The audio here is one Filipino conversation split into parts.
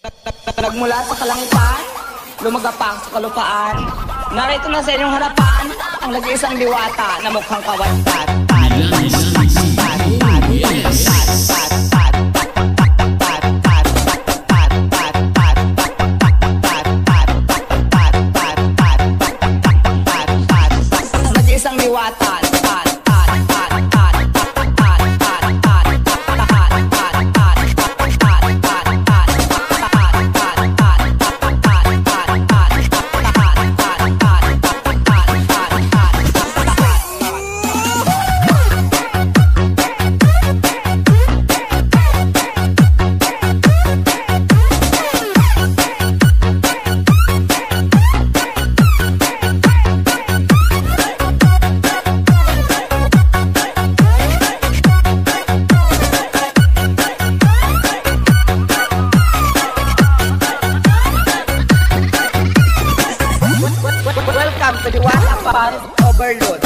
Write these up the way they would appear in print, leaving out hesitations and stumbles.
Nagmula sa kalangitan, lumagapang sa kalupaan. Narito na sa inyong harapan ang nag-iisang diwata na mukhang kawatat. Nag-iisang diwata. Welcome to the Diwata Forest Overload.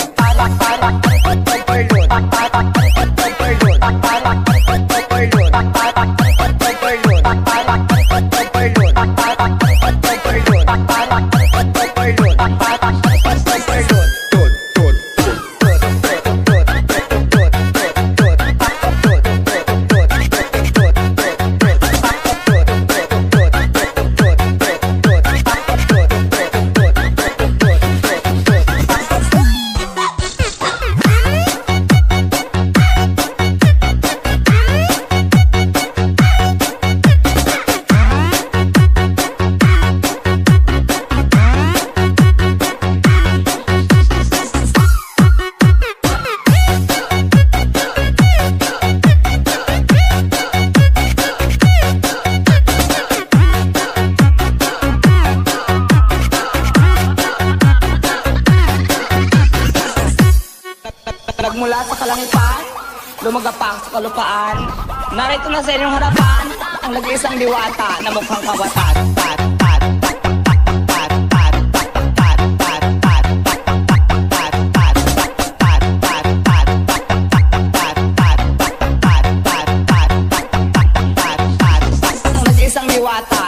Nagmula sa kalangitan, lumagapang sa kalupaan. Narito na sa inyong harapan ang nag-iisang diwata na mukhang kawatat. Ang nag-iisang diwata.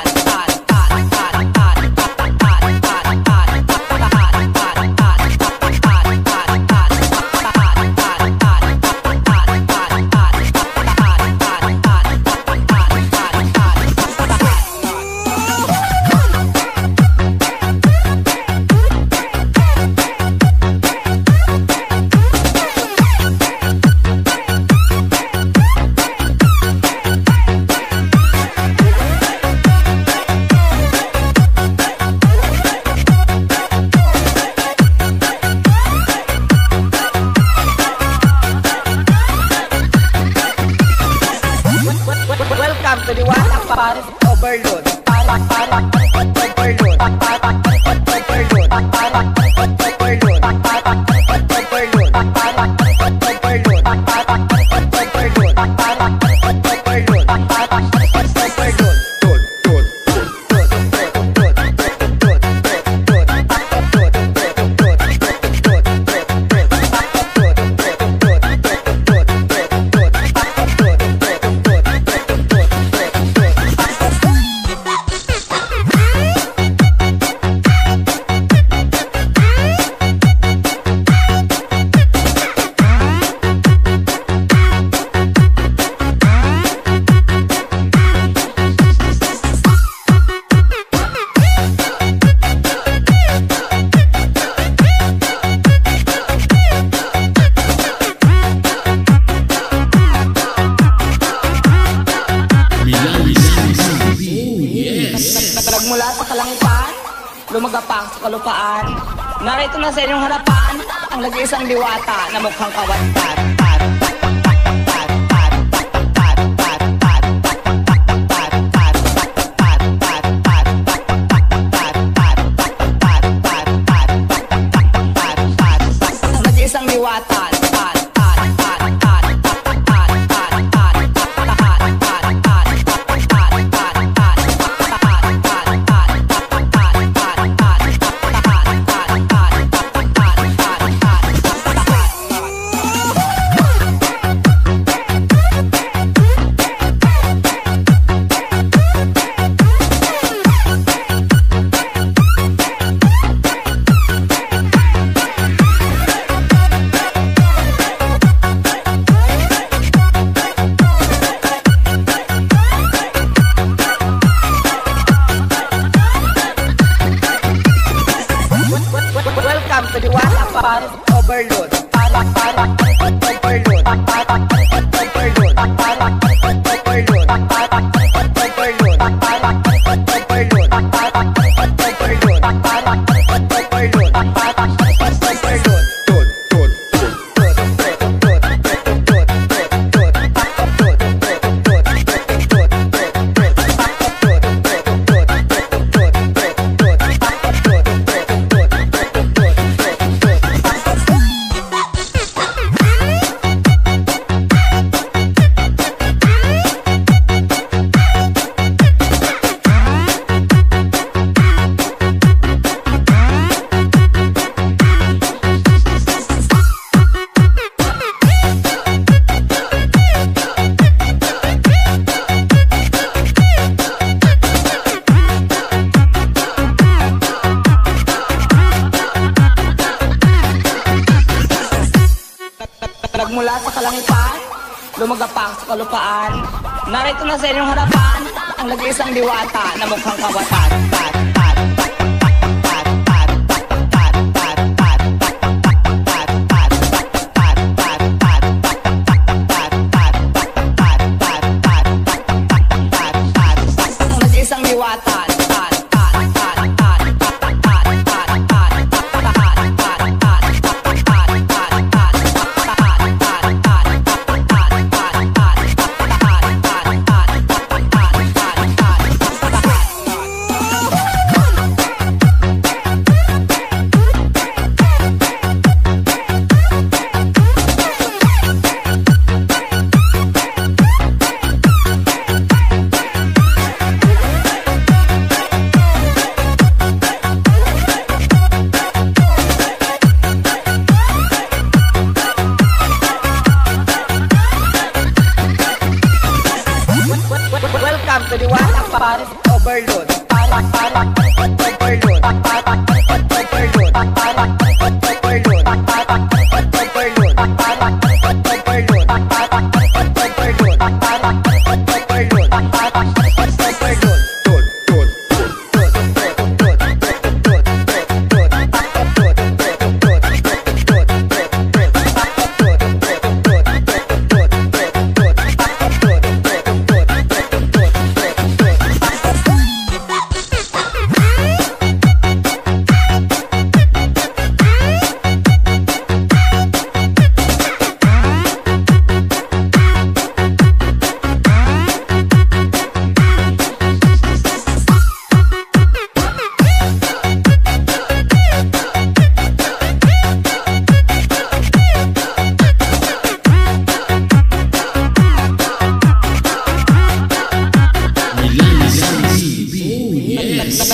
Welcome to the Diwata Forest Overload. Nagmula sa kalangitan, lumagapang sa kalupaan. Narito na sa inyong harapan ang nag-iisang diwata na mukhang kawatat. Nag-iisang diwata. lumagapang sa kalupaan. Narito na sa inyong harapan ang nag-iisang diwata na mukhang kawatan. Ang nag-iisang diwata. Welcome to the Watak Paris Overload.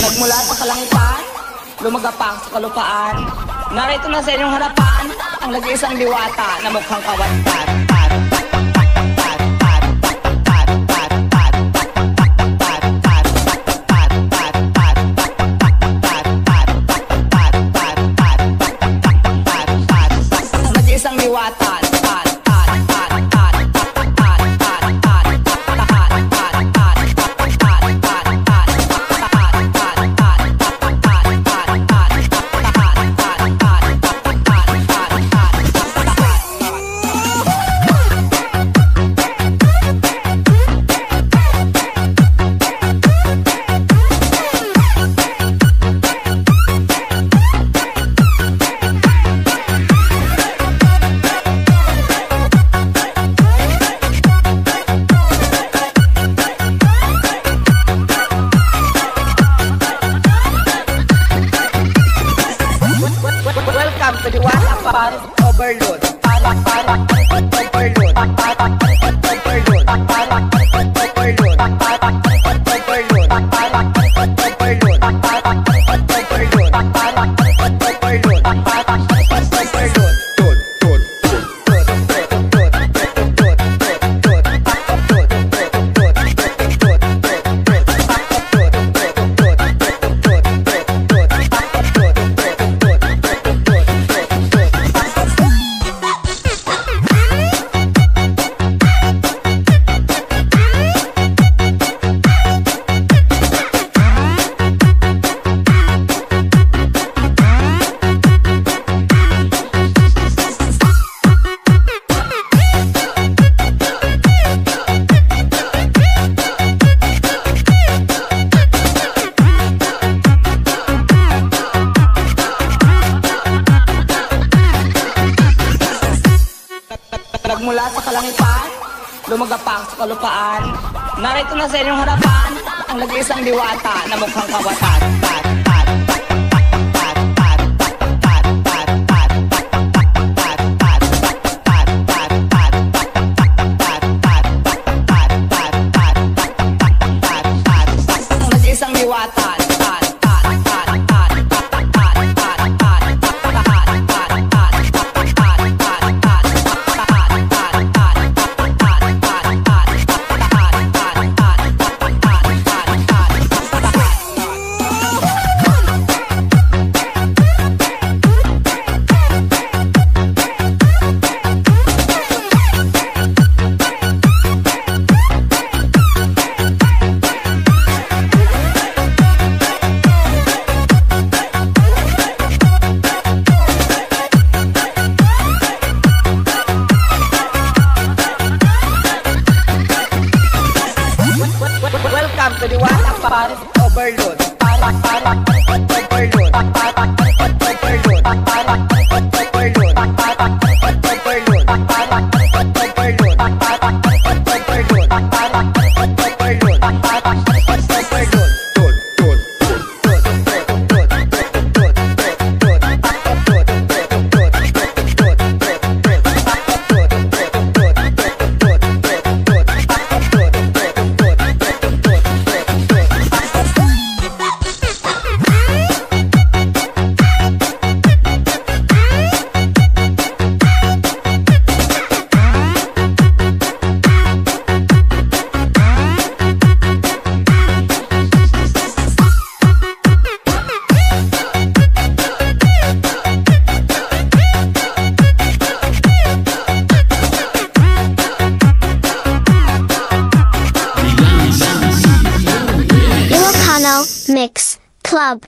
Nagmula sa kalangitan, lumagapang sa kalupaan. Narito na sa inyong harapan ang nag-iisang diwata na mukhang kawatan. Ang nag-iisang diwata. Welcome to the Watak Paris Overload. Nagmula sa kalangitan, lumagapang sa kalupaan. Narito na sa inyong harapan ang nag-iisang diwata na mukhang kawatan. Ang nag-iisang diwata. Diwata Paris overload. Overload. Mix Club.